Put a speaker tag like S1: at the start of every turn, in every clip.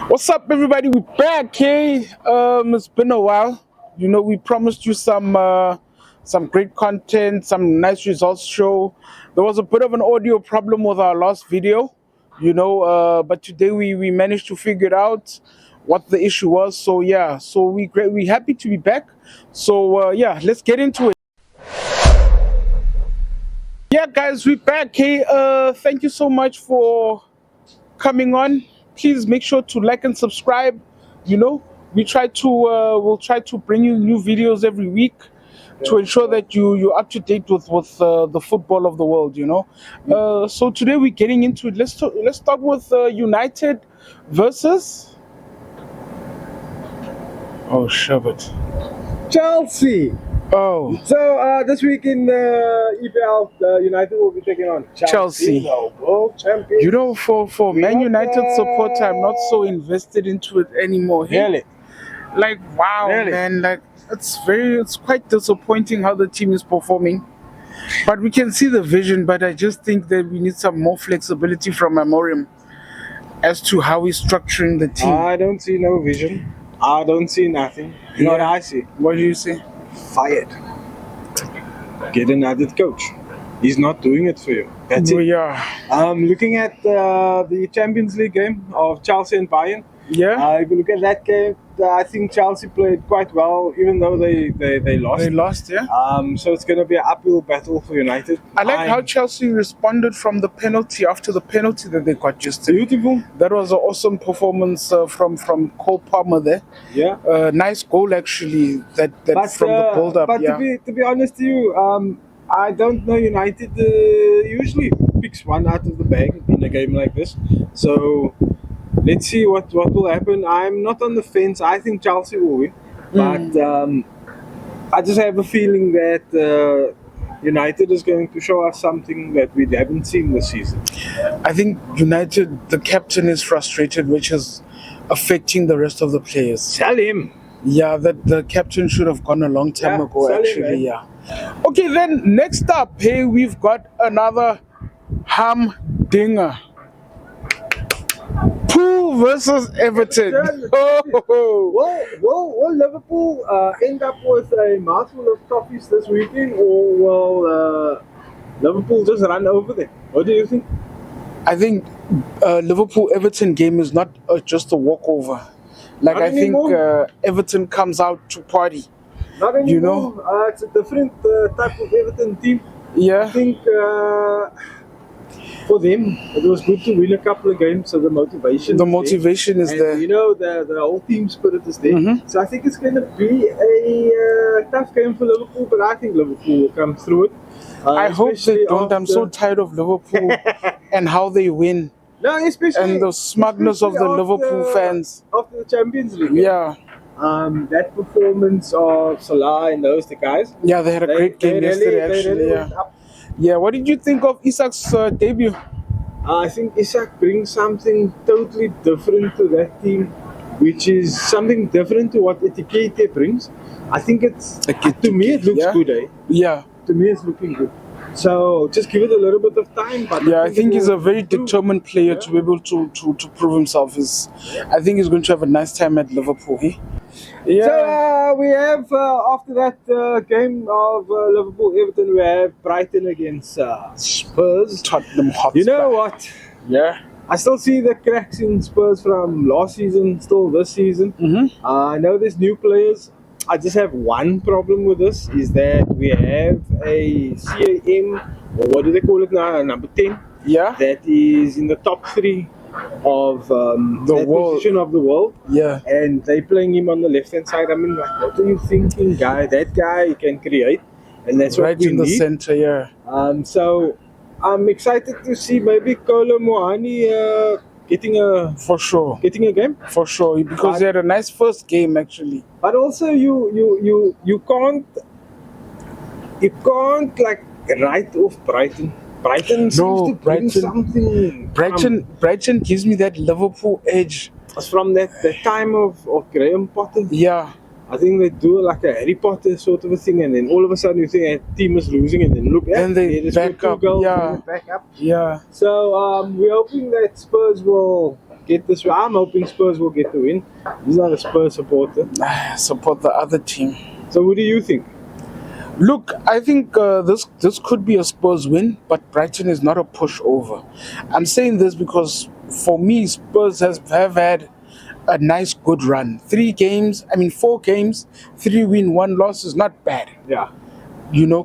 S1: What's up, everybody? We're back. Hey, it's been a while. You know, we promised you some great content, some nice results show. There was a bit of an audio problem with our last video, but today we managed to figure out what the issue was. So yeah, so we happy to be back. So yeah, let's get into it. Yeah, guys, we're back. Hey, thank you so much for coming on. Please make sure to like and subscribe. You know, we'll try to bring you new videos every week to ensure that you're up to date with the football of the world. So today we're getting into it. Let's start with United versus. Oh, Sherbet.
S2: Chelsea.
S1: Oh,
S2: So this week in the EPL, United will be taking on
S1: Chelsea.
S2: the world champions.
S1: You know, for
S2: We
S1: Man
S2: got,
S1: United support, I'm not so invested into it anymore. Hey?
S2: Really?
S1: Like, wow,
S2: Really?
S1: man, like it's quite disappointing how the team is performing. But we can see the vision, but I just think that we need some more flexibility from Amorim as to how he's structuring the team.
S2: I don't see no vision. I don't see nothing. You know what I see?
S1: What do you say?
S2: Fired. Get another coach. He's not doing it for you. That's
S1: Well,
S2: it.
S1: yeah.
S2: Looking at the Champions League game of Chelsea and Bayern.
S1: Yeah.
S2: If you look at that game, I think Chelsea played quite well, even though they lost.
S1: They lost, yeah.
S2: So it's going to be an uphill battle for United.
S1: I like how Chelsea responded from the penalty after the penalty that they got just.
S2: Beautiful.
S1: That was an awesome performance from Cole Palmer there.
S2: Yeah.
S1: Nice goal actually. That from the build up.
S2: But
S1: Yeah.
S2: to be honest to you, I don't know. United usually picks one out of the bag in a game like this. So let's see what will happen. I'm not on the fence. I think Chelsea will win, but I just have a feeling that United is going to show us something that we haven't seen this season.
S1: I think United, the captain is frustrated, which is affecting the rest of the players.
S2: Sell him.
S1: Yeah, that the captain should have gone a long time
S2: Yeah,
S1: ago,
S2: sell him,
S1: actually.
S2: man.
S1: Yeah. Okay, then next up, hey, we've got another humdinger. Pool versus Everton. Oh,
S2: Will Liverpool end up with a mouthful of toffees this weekend, or will Liverpool just run over them? What do you think?
S1: I think Liverpool Everton game is not just a walkover. Like
S2: Not
S1: I think
S2: anymore.
S1: Everton comes out to party.
S2: Not anymore.
S1: You know?
S2: It's a different type of Everton team. I
S1: Yeah.
S2: think for them, it was good to win a couple of games, so the motivation.
S1: The
S2: is there.
S1: motivation is
S2: And,
S1: there.
S2: you know, the whole team spirit is there.
S1: Mhm.
S2: So I think it's going to be a tough game for Liverpool, but I think Liverpool will come through it.
S1: I hope they
S2: especially
S1: don't. I'm so
S2: after-
S1: tired of Liverpool and how they win
S2: No, especially
S1: and the smugness of the
S2: especially
S1: Liverpool
S2: after-
S1: fans.
S2: after the Champions League.
S1: Yeah.
S2: That performance of Salah and those guys.
S1: Yeah, they had a great game yesterday, actually.
S2: went
S1: Yeah.
S2: up.
S1: Yeah. What did you think of Isak's debut?
S2: I think Isak brings something totally different to that team, which is something different to what Etiquette brings. I think to me it looks
S1: yeah?
S2: good, eh?
S1: Yeah.
S2: To me it's looking good. So just give it a little bit of time. But
S1: Yeah, I think
S2: it
S1: he's a
S2: will
S1: very
S2: improve.
S1: determined player to be able to prove himself. I think he's going to have a nice time at Liverpool. Eh? Yeah.
S2: So we have after that game of Liverpool Everton, we have Brighton against Spurs.
S1: Tottenham Hotspur.
S2: You know what?
S1: Yeah.
S2: I still see the cracks in Spurs from last season, still this season.
S1: Mm-hmm.
S2: I know there's new players. I just have one problem with this, is that we have a CAM, or what do they call it now, number 10,
S1: Yeah.
S2: that is in the top 3 of that
S1: world.
S2: position of the world.
S1: Yeah.
S2: And they playing him on the left-hand side. I mean, like, what are you thinking, guy? That guy can create, and that's
S1: Right
S2: what we
S1: in the
S2: need.
S1: center. Yeah.
S2: So I'm excited to see maybe Kolo Muani getting a game.
S1: For sure, because they had a nice first game actually.
S2: But also you can't like write off Brighton. Brighton seems
S1: No,
S2: to bring
S1: Brighton-
S2: something.
S1: Brighton gives me that Liverpool edge.
S2: From the time of Graham Potter.
S1: Yeah.
S2: I think they do like a Harry Potter sort of a thing, and then all of a sudden you think a team is losing, and then look,
S1: Then they
S2: just
S1: back
S2: got 2
S1: up,
S2: goals,
S1: yeah.
S2: and they back up.
S1: Yeah.
S2: So we're hoping that Spurs will get this. I'm hoping Spurs will get the win. He's not a Spurs supporter.
S1: Support the other team.
S2: So what do you think?
S1: Look, I think this could be a Spurs win, but Brighton is not a pushover. I'm saying this because for me, Spurs have had a nice, good run. 4 games, 3 win, 1 loss is not bad.
S2: Yeah.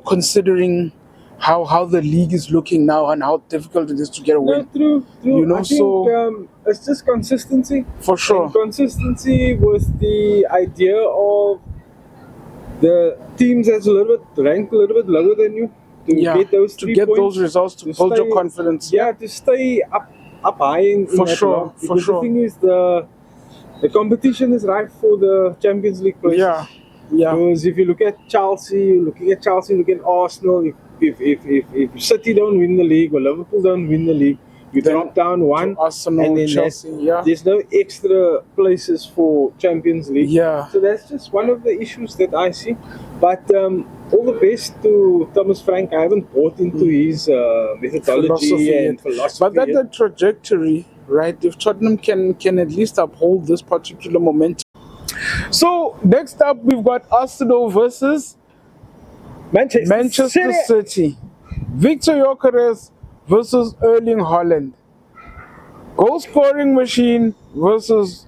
S1: Considering how the league is looking now and how difficult it is to get a win.
S2: True. I think it's just consistency.
S1: For sure.
S2: And consistency was the idea of the teams that's ranked a little bit lower than you to get those 3 points,
S1: those results to build your confidence.
S2: Yeah, to stay up high in
S1: for
S2: that
S1: sure.
S2: Lot. Because the thing is the competition is ripe for the Champions League places.
S1: Yeah.
S2: Because if you look at Chelsea, look at Arsenal. If City don't win the league or Liverpool don't win the league, you drop down one,
S1: Arsenal,
S2: and then
S1: Chelsea.
S2: There's no extra places for Champions League.
S1: Yeah.
S2: So that's just one of the issues that I see. But all the best to Thomas Frank. I haven't bought into his methodology and philosophy.
S1: But that's the trajectory, right? If Tottenham can at least uphold this particular momentum. So next up, we've got Arsenal versus Manchester City. Victor Gyökeres versus Erling Haaland. Goal scoring machine versus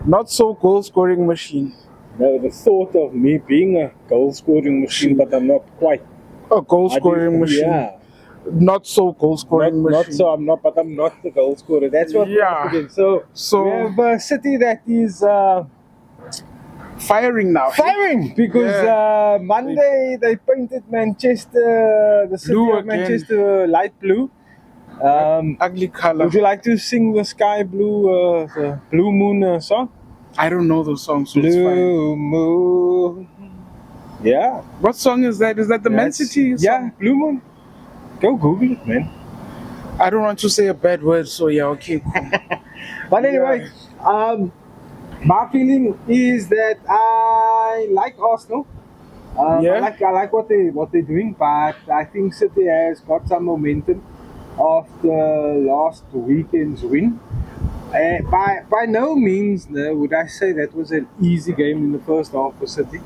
S1: not so goal scoring machine.
S2: Now the thought of me being a goal scoring machine, but I'm not quite
S1: a goal scoring machine.
S2: Yeah.
S1: Not so goal scoring machine.
S2: I'm not the goal scorer. That's what we're up against. So we have a City that is
S1: firing now.
S2: Firing because Monday they painted the city
S1: blue
S2: of Manchester light blue.
S1: Ugly color.
S2: Would you like to sing the Sky Blue, the Blue Moon song?
S1: I don't know the song, so
S2: Blue Moon. Yeah.
S1: What song is that? Is that the Man City song?
S2: Yeah, Blue Moon. Go Google it, man.
S1: I don't want to say a bad word, so yeah, okay, cool.
S2: But anyway, my feeling is that I like Arsenal. I like what they're doing, but I think City has got some momentum after last weekend's win. By no means would I say that was an easy game in the first half for City,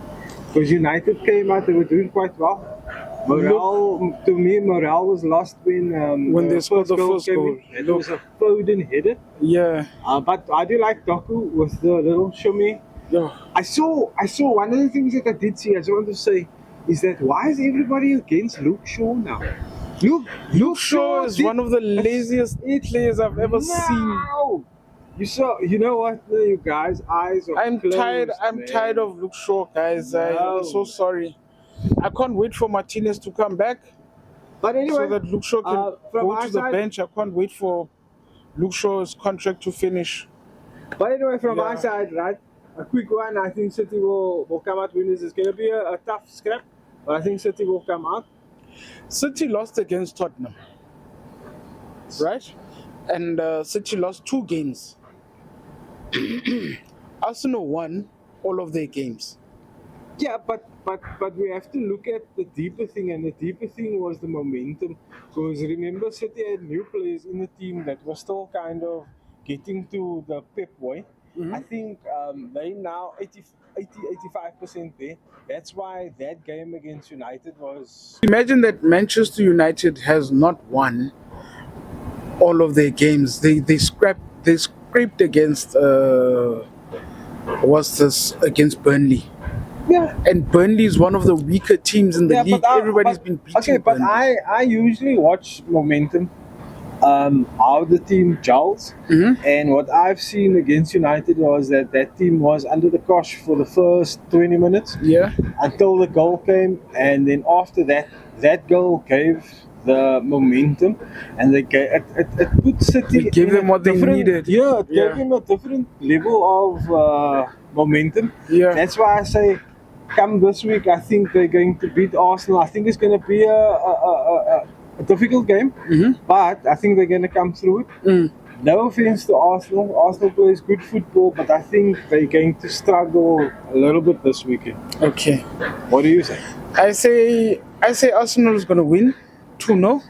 S2: because United came out, they were doing quite well. Morale was lost when
S1: they scored the first goal.
S2: It was a Foden header.
S1: Yeah.
S2: But I do like Doku with the little shimmy.
S1: Yeah.
S2: I saw one of the things that I did see, I just want to say, is that why is everybody against Luke Shaw now? Luke Shaw
S1: is one of the laziest players I've ever seen.
S2: You know what, you guys' eyes are closed,
S1: I'm tired of Luke Shaw, guys. I'm so sorry. I can't wait for Martinez to come back. But anyway, so that Luke Shaw can go to the bench. I can't wait for Luke Shaw's contract to finish.
S2: But anyway, from my side, right, a quick one. I think City will come out winners. It's going to be a tough scrap, but I think City will come out.
S1: City lost against Tottenham, right? And City lost 2 games. Arsenal won all of their games.
S2: Yeah, but we have to look at the deeper thing, and the deeper thing was the momentum. Because remember, City had new players in the team that were still kind of getting to the Pep way. Mm-hmm. I think they now 85% there. That's why that game against United was...
S1: Imagine that Manchester United has not won all of their games. They scraped against against Burnley.
S2: Yeah.
S1: And Burnley is one of the weaker teams in the league. Everybody's been beating
S2: Okay, but
S1: Burnley.
S2: I usually watch momentum, how the team gels.
S1: Mm-hmm.
S2: And what I've seen against United was that team was under the cosh for the first 20 minutes.
S1: Yeah.
S2: Until the goal came. And then after that goal gave the momentum. And it put City...
S1: It gave them what they needed.
S2: Yeah, it gave them a different level of momentum.
S1: Yeah.
S2: That's why I say... Come this week, I think they're going to beat Arsenal. I think it's going to be a difficult game, but I think they're going to come through it.
S1: Mm.
S2: No offense to Arsenal. Arsenal plays good football, but I think they're going to struggle a little bit this weekend.
S1: Okay.
S2: What do you say?
S1: I say Arsenal is going to win 2-0,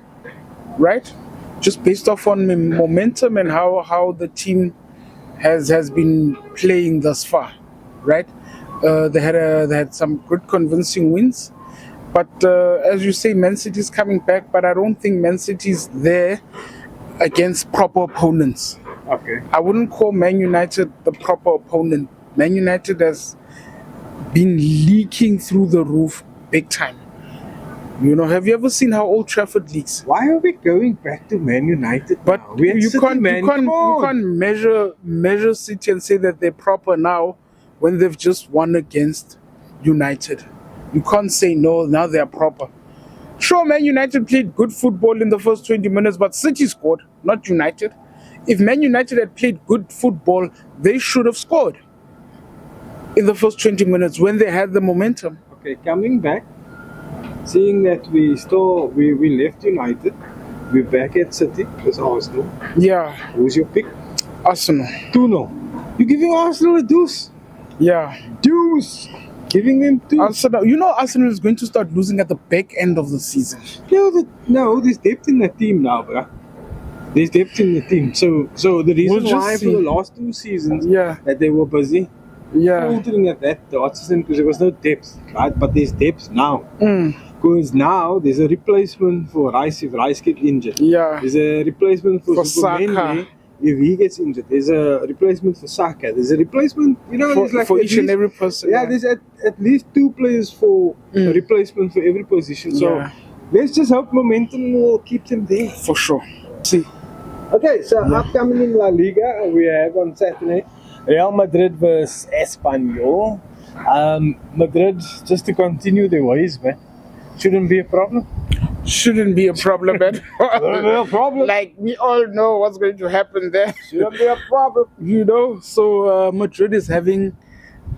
S1: right? Just based off on momentum and how the team has been playing thus far, right? They had some good convincing wins, but as you say, Man City is coming back. But I don't think Man City is there against proper opponents.
S2: Okay.
S1: I wouldn't call Man United the proper opponent. Man United has been leaking through the roof big time. You know, have you ever seen how Old Trafford leaks?
S2: Why are we going back to Man United?
S1: But
S2: now? We had
S1: you
S2: City,
S1: can't
S2: man.
S1: you can't
S2: Come
S1: you
S2: on.
S1: can't measure City and say that they're proper now when they've just won against United. You can't say no, now they're proper. Sure, Man United played good football in the first 20 minutes, but City scored, not United. If Man United had played good football, they should have scored in the first 20 minutes when they had the momentum.
S2: Okay, coming back, seeing that we left United, we're back at City with Arsenal.
S1: Yeah,
S2: Who's your pick?
S1: Arsenal.
S2: 2-0. You're giving Arsenal a deuce.
S1: Yeah.
S2: Deuce. Giving them 2.
S1: Arsenal, you know Arsenal is going to start losing at the back end of the season.
S2: No, there's depth in the team now, bruh. There's depth in the team. So the reason
S1: We'll just
S2: why
S1: see.
S2: for the last 2 seasons
S1: Yeah.
S2: that they were busy
S1: Yeah.
S2: faltering at that system because there was no depth, right? But there's depth now.
S1: Mm.
S2: Because now there's a replacement for Rice if Rice gets injured.
S1: Yeah.
S2: There's a replacement for
S1: Saka.
S2: Superman if he gets injured. There's a replacement for Saka. There's a replacement, there's like
S1: For
S2: at
S1: each and
S2: least-
S1: every person.
S2: Yeah, there's at least 2 players for a replacement for every position. So
S1: Yeah.
S2: let's just hope momentum will keep them there.
S1: For sure. See.
S2: Okay, so upcoming in La Liga, we have on Saturday Real Madrid versus Espanyol. Madrid, just to continue their ways, man, shouldn't be a problem.
S1: Shouldn't be a problem at
S2: Shouldn't be a problem.
S1: Like, we all know what's going to happen there.
S2: Shouldn't be a problem.
S1: You know, so Madrid is having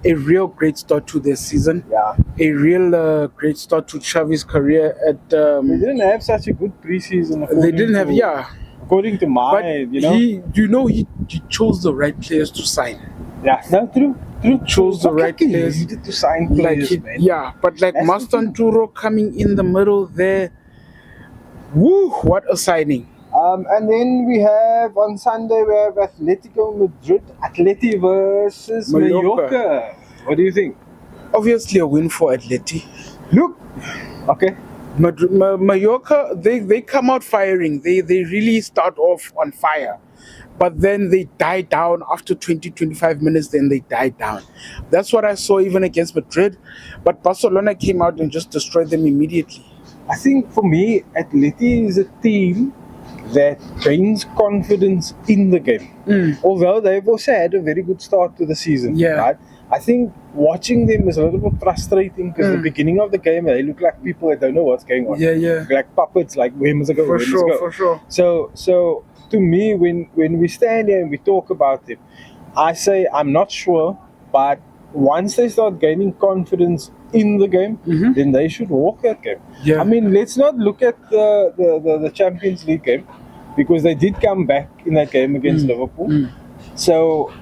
S1: a real great start to their season.
S2: Yeah.
S1: A real great start to Xavi's career at.
S2: They didn't have such a good preseason.
S1: They didn't have, yeah.
S2: According to my,
S1: But
S2: you
S1: he chose the right players to sign.
S2: Yeah, no, true.
S1: Chose the right players.
S2: He needed to sign
S1: Like
S2: players, man.
S1: yeah, but like
S2: That's the
S1: Mastanturo coming in the middle there. Woo! What a signing!
S2: And then we have on Sunday we have Atletico Madrid, Atleti versus
S1: Mallorca.
S2: Mallorca. What do you think?
S1: Obviously a win for Atleti.
S2: Look, okay.
S1: Mallorca, they come out firing. They really start off on fire. But then they die down after 20-25 minutes, then they die down. That's what I saw even against Madrid. But Barcelona came out and just destroyed them immediately.
S2: I think for me, Atleti is a team that gains confidence in the game. Although they've also had a very good start to the season.
S1: Yeah.
S2: Right? I think watching them is a little bit frustrating because the beginning of the game they look like people that don't know what's going on.
S1: Yeah.
S2: Like puppets, like where must I go?
S1: For sure.
S2: So to me, when we stand here and we talk about them, I say I'm not sure, but once they start gaining confidence in the game, then they should walk that game.
S1: Yeah.
S2: I mean, let's not look at the Champions League game because they did come back in that game against Liverpool. So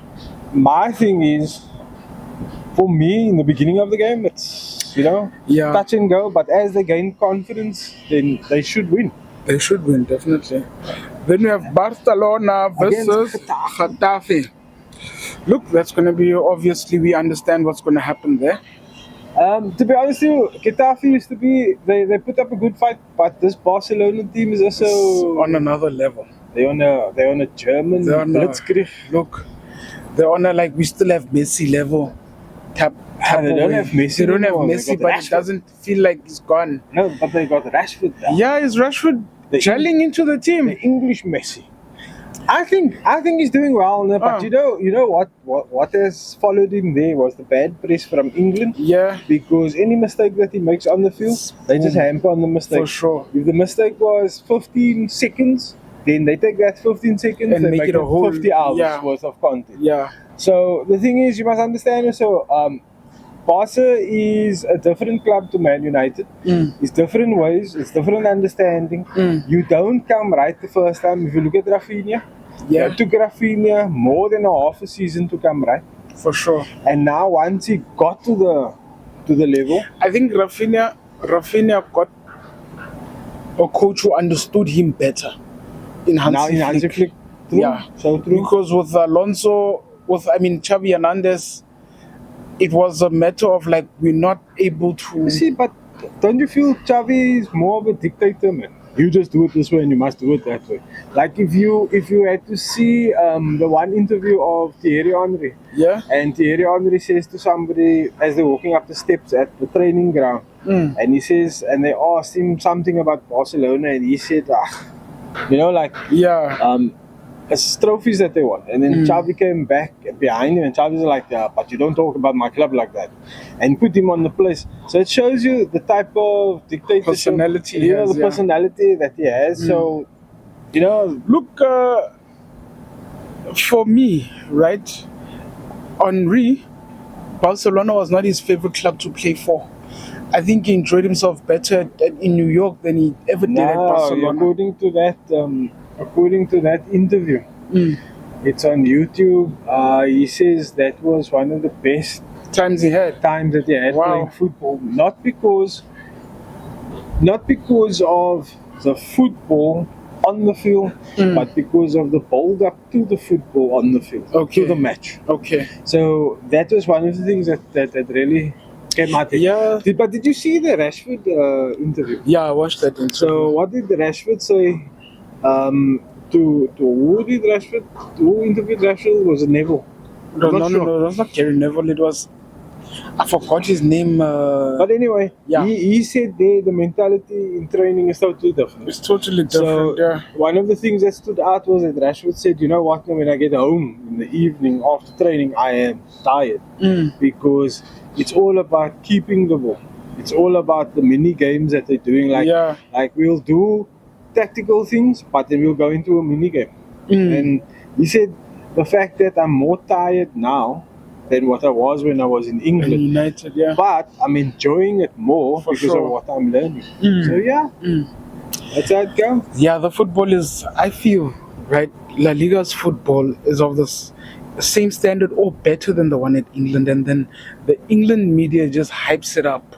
S2: my thing is, for me, in the beginning of the game, it's touch and go. But as they gain confidence, then they should win.
S1: They should win, definitely. Then we have Barcelona versus
S2: Against
S1: Getafe. Look, that's going to be, obviously, we understand what's going to happen there.
S2: To be honest with you, Getafe used to be, they put up a good fight, but this Barcelona team is also
S1: on another level.
S2: They're on a German blitzkrieg.
S1: Look, they're on a, like, we still have Messi level.
S2: They don't have Messi.
S1: They don't have
S2: anymore.
S1: Messi, but
S2: Rashford.
S1: it doesn't feel like he's gone.
S2: No, but they got Rashford.
S1: Yeah, is Rashford gelling into the team?
S2: The English Messi. I think he's doing well, but you know what has followed him there was the bad press from England.
S1: Yeah,
S2: because any mistake that he makes on the field, they just hamper on the mistake.
S1: For sure.
S2: If the mistake was 15 seconds, then they take that 15 seconds
S1: and make it a whole
S2: 50 hours worth of content.
S1: Yeah.
S2: So the thing is, you must understand. So Barca is a different club to Man United. It's different ways. It's different understanding. You don't come right the first time. If you look at Rafinha, it took Rafinha more than a half a season to come right.
S1: For sure.
S2: And now once he got to the level,
S1: I think Rafinha got a coach who understood him better in Hansi Flick.
S2: True.
S1: Yeah,
S2: so true.
S1: Because with Alonso, with I mean Xavi Hernandez, it was a matter of like we're not able to.
S2: You see, but don't you feel Xavi is more of a dictator, man? You just do it this way and you must do it that way. Like if you had to see the one interview of Thierry Henry,
S1: Yeah.
S2: and Thierry Henry says to somebody as they're walking up the steps at the training ground, and he says, and they asked him something about Barcelona, and he said, like
S1: Yeah.
S2: it's trophies that they want. And then Xavi came back behind him, and Xavi's like, yeah, but you don't talk about my club like that, and put him on the place. So it shows you the type of dictatorship,
S1: Personality he has,
S2: the
S1: yeah.
S2: personality that he has. So,
S1: Look, for me, right, Henri, Barcelona was not his favorite club to play for. I think he enjoyed himself better in New York than he ever did at
S2: now,
S1: Barcelona.
S2: according to that interview, it's on YouTube. He says that was one of the best
S1: Times he had.
S2: times that he had
S1: Wow.
S2: playing football. Not because of the football on the field, but because of the build up to the football on the field,
S1: Okay.
S2: to the match.
S1: Okay.
S2: So that was one of the things that really came out.
S1: Yeah.
S2: But did you see the Rashford interview?
S1: Yeah, I watched that interview.
S2: So what did Rashford say? To who did Rashford? Who interviewed Rashford? Was it Neville?
S1: No,
S2: not sure.
S1: it was not Gary Neville. It was, I forgot his name.
S2: But anyway,
S1: Yeah.
S2: he said there the mentality in training is totally different.
S1: It's totally different.
S2: So
S1: Yeah.
S2: one of the things that stood out was that Rashford said, you know what, when I get home in the evening after training, I am tired because it's all about keeping the ball. It's all about the mini games that they're doing.
S1: Yeah.
S2: Like we'll do tactical things, but then we'll go into a mini game. And he said the fact that I'm more tired now than what I was when I was in England.
S1: United, yeah.
S2: But I'm enjoying it more
S1: For
S2: because
S1: sure.
S2: of what I'm learning. So yeah, that's how it goes.
S1: Yeah, the football is, I feel, right, La Liga's football is of the same standard or better than the one at England, and then the England media just hypes it up.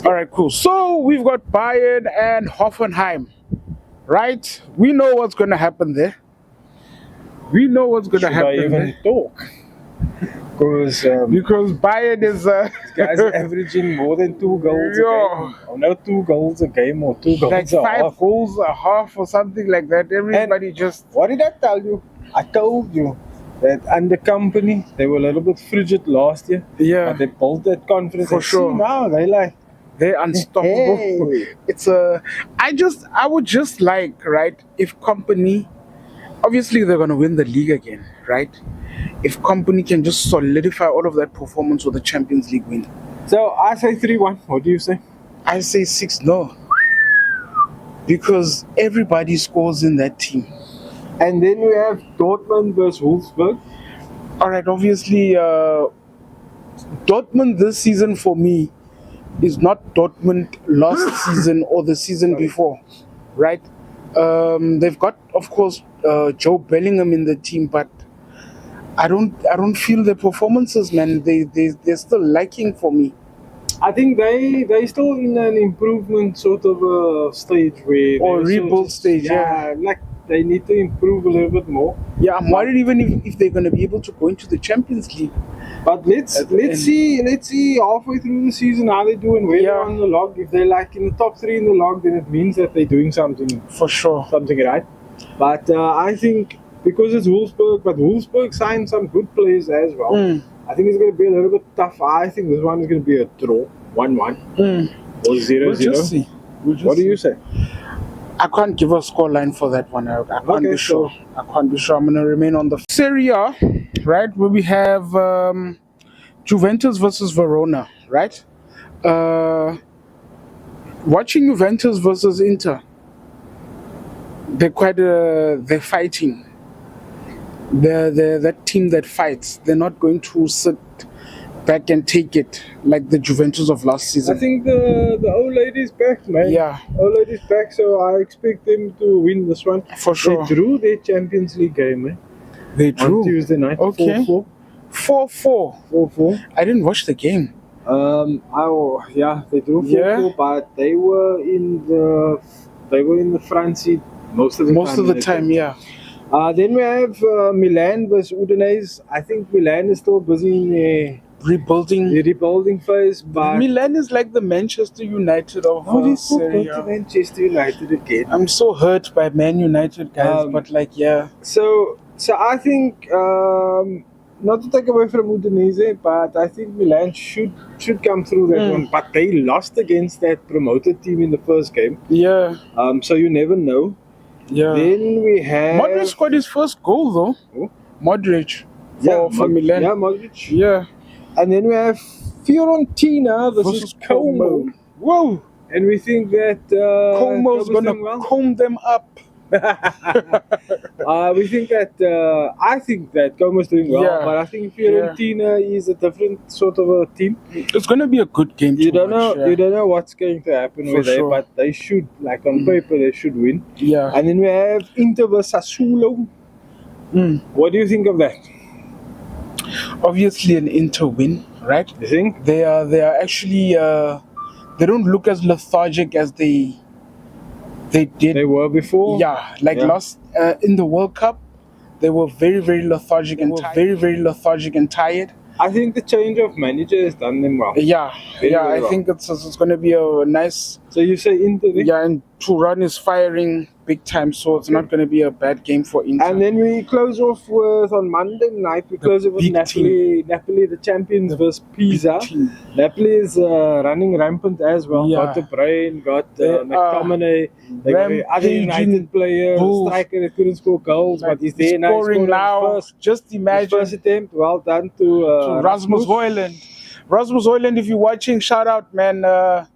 S1: All right, cool. So we've got Bayern and Hoffenheim, right? We know what's going to happen there. We know what's going to
S2: Should I
S1: happen
S2: even
S1: there.
S2: talk? Because
S1: Because Bayern is...
S2: guys are averaging more than 2 goals a
S1: Yeah.
S2: game. Or no, 2 goals a game or 2 goals
S1: like
S2: a
S1: 5
S2: half.
S1: goals a half or something like that. Everybody just...
S2: What did I tell you? I told you that under company, they were a little bit frigid last year.
S1: Yeah.
S2: But they built that confidence.
S1: For
S2: And
S1: sure.
S2: See, now they like,
S1: They're unstoppable.
S2: Hey.
S1: It's a. I would just like, right, if company, obviously they're gonna win the league again, right? If company can just solidify all of that performance with the Champions League win,
S2: So I say 3-1. What do you say?
S1: I say 6-0 because everybody scores in that team.
S2: And then we have Dortmund versus Wolfsburg.
S1: All right, obviously, Dortmund this season for me is not Dortmund last season or the season before, right? They've got, of course, Joe Bellingham in the team, but I don't feel their performances, man. They're still lacking for me.
S2: I think they still in an improvement sort of stage where
S1: Or
S2: they're
S1: rebuild stage, yeah.
S2: like they need to improve a little bit more.
S1: Yeah, I'm worried even if they're going to be able to go into the Champions League.
S2: But let's see halfway through the season how they do and where
S1: Yeah.
S2: they're on the log. If they're like in the top 3 in the log, then it means that they're doing something
S1: For sure.
S2: right. But I think because it's Wolfsburg, but Wolfsburg signed some good players as well. I think it's going to be a little bit tough. I think this one is going to be a draw, 1-1 or 0-0.
S1: We'll just see.
S2: What do you say?
S1: I can't give a scoreline for that one. I can't
S2: Okay,
S1: be sure. I can't be sure. I'm going to remain on the Serie A, right? Where we have Juventus versus Verona, right? Watching Juventus versus Inter, they're fighting. They're that team that fights. They're not going to sit back and take it like the Juventus of last
S2: I
S1: season.
S2: think the old lady's back, man.
S1: Yeah.
S2: Old lady's back, so I expect them to win this one.
S1: For sure.
S2: They drew their Champions League game, man.
S1: They
S2: On
S1: drew.
S2: Tuesday night.
S1: Okay.
S2: 4-4.
S1: 4-4.
S2: 4-4.
S1: I didn't watch the game.
S2: They drew 4-4,
S1: Yeah.
S2: but they were in the front seat most of the time.
S1: Most of the time, yeah.
S2: Then we have Milan versus Udinese. I think Milan is still busy in
S1: Rebuilding.
S2: the rebuilding phase, but
S1: Milan is like the Manchester United of
S2: no, they still
S1: Serie
S2: go to
S1: A.
S2: Manchester United again.
S1: I'm so hurt by Man United, guys. But like, yeah,
S2: So I think not to take away from Udinese, but I think Milan should come through that one. But they lost against that promoted team in the first game.
S1: yeah,
S2: So you never know.
S1: yeah.
S2: Then we have
S1: Modric scored his first goal though.
S2: Who?
S1: Modric for Milan.
S2: Yeah, Modric.
S1: Yeah.
S2: And then we have Fiorentina versus Como.
S1: Whoa!
S2: And we think that
S1: Como's gonna
S2: doing well.
S1: comb them up.
S2: We think that I think that Como's doing well,
S1: Yeah.
S2: but I think Fiorentina is a different sort of a team.
S1: It's gonna be a good game.
S2: You
S1: to
S2: don't know.
S1: watch, yeah.
S2: You don't know what's going to happen
S1: For
S2: with them,
S1: sure.
S2: but they should, like on paper, they should win.
S1: Yeah.
S2: And then we have Inter versus Sassuolo. What do you think of that?
S1: Obviously, an Inter win, right?
S2: You think?
S1: They are actually they don't look as lethargic as they did.
S2: They were before.
S1: Yeah, like
S2: Yeah.
S1: last in the World Cup, they were very lethargic and very lethargic and tired.
S2: I think the change of manager has done them well.
S1: Yeah,
S2: Very
S1: I
S2: well.
S1: think it's going to be a nice.
S2: So you say Inter? Then?
S1: Yeah, and Turan is firing big time, so it's not going to be a bad game for Inter.
S2: And then we close off with on Monday night. We close it with
S1: big
S2: Napoli. Napoli, the champions versus Pisa.
S1: team.
S2: Napoli is running rampant as well.
S1: Yeah.
S2: Got De Bruyne, got
S1: They are
S2: McTominay. They got the other
S1: rampaging
S2: United player,
S1: bulls.
S2: striker that couldn't score goals, but he's there now. He's
S1: Scoring
S2: scored
S1: now.
S2: his
S1: Just
S2: first
S1: imagine
S2: attempt. Well done to
S1: Rasmus Højlund. Rasmus Højlund, if you're watching, shout out, man.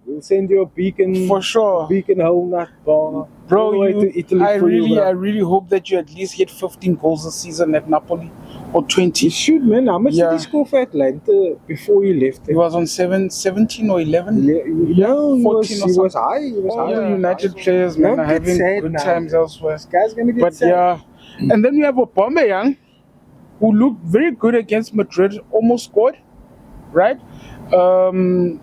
S2: We'll send you a beacon
S1: For sure.
S2: Beacon home nut bar.
S1: Bro,
S2: all the way to Italy
S1: I
S2: for you, bro.
S1: really hope that you at least hit 15 goals this season at Napoli or 20.
S2: He should, man. How much did
S1: Yeah.
S2: he score for Atlanta before he left?
S1: He was on 17 or 11.
S2: No, he
S1: 14
S2: was,
S1: or
S2: he was
S1: something.
S2: high. He was
S1: All
S2: high.
S1: the United players, man,
S2: Don't
S1: are
S2: get
S1: having
S2: sad
S1: good
S2: now,
S1: times
S2: man.
S1: elsewhere.
S2: This guy's gonna get
S1: But
S2: sad.
S1: yeah, and then we have Aubameyang, who looked very good against Madrid, almost scored, right? And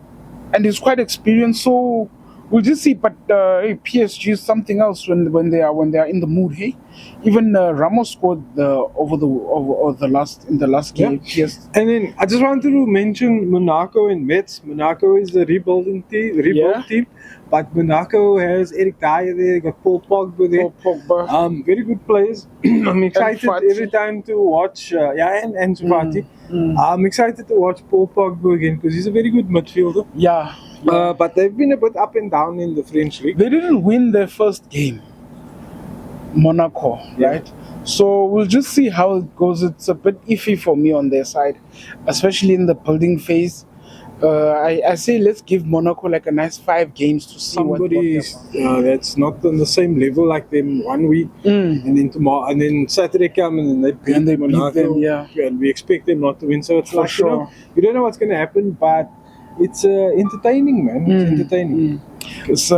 S1: he's quite experienced, so we'll just see. But hey, PSG is something else when they are in the mood. Hey, even Ramos scored in the last game. Yes,
S2: And then I just wanted to mention Monaco and Metz. Monaco is the rebuilding team, but Monaco has Eric Dyer there, got Paul Pogba there.
S1: Paul Pogba.
S2: Very good players. I'm excited
S1: Fati.
S2: every time to watch. And Ansu Fati. I'm excited to watch Paul Pogba again because he's a very good midfielder.
S1: Yeah.
S2: But they've been a bit up and down in the French league.
S1: They didn't win their first game, Monaco,
S2: Yeah.
S1: right? So we'll just see how it goes. It's a bit iffy for me on their side, especially in the building phase. I say let's give Monaco like a nice 5 games to see
S2: Somebody that's not on the same level like them 1 week, and then tomorrow, and then Saturday come and then they beat,
S1: And they beat
S2: Monaco,
S1: them, yeah.
S2: and we expect them not to win. So it's
S1: For
S2: like
S1: sure.
S2: you don't know what's going to happen, but it's entertaining, man. It's entertaining.
S1: It's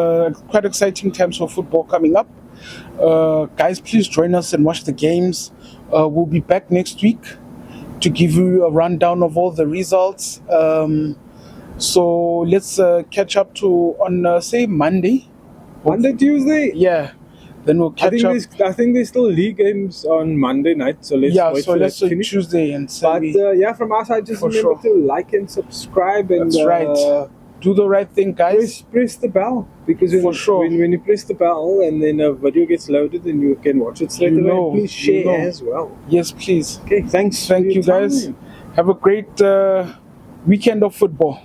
S1: quite exciting times for football coming up. Guys, please join us and watch the games. We'll be back next week to give you a rundown of all the results. So let's catch up on say Monday.
S2: Monday, Tuesday.
S1: Yeah. Then we'll
S2: I
S1: catch up.
S2: think there's still league games on Monday night, so let's wait
S1: So
S2: for
S1: let's
S2: that to
S1: do
S2: finish.
S1: Tuesday and
S2: But
S1: Sunday.
S2: from our side, just
S1: For
S2: remember
S1: sure.
S2: to like and subscribe and
S1: That's right. Do the right thing, guys.
S2: press the bell because
S1: For sure.
S2: when you press the bell and then a video gets loaded, then you can watch it straight
S1: You
S2: away.
S1: know,
S2: Please
S1: you
S2: share
S1: know.
S2: as well.
S1: Yes, please.
S2: Okay, thanks.
S1: Thank
S2: for your
S1: you, guys.
S2: time.
S1: Have a great weekend of football.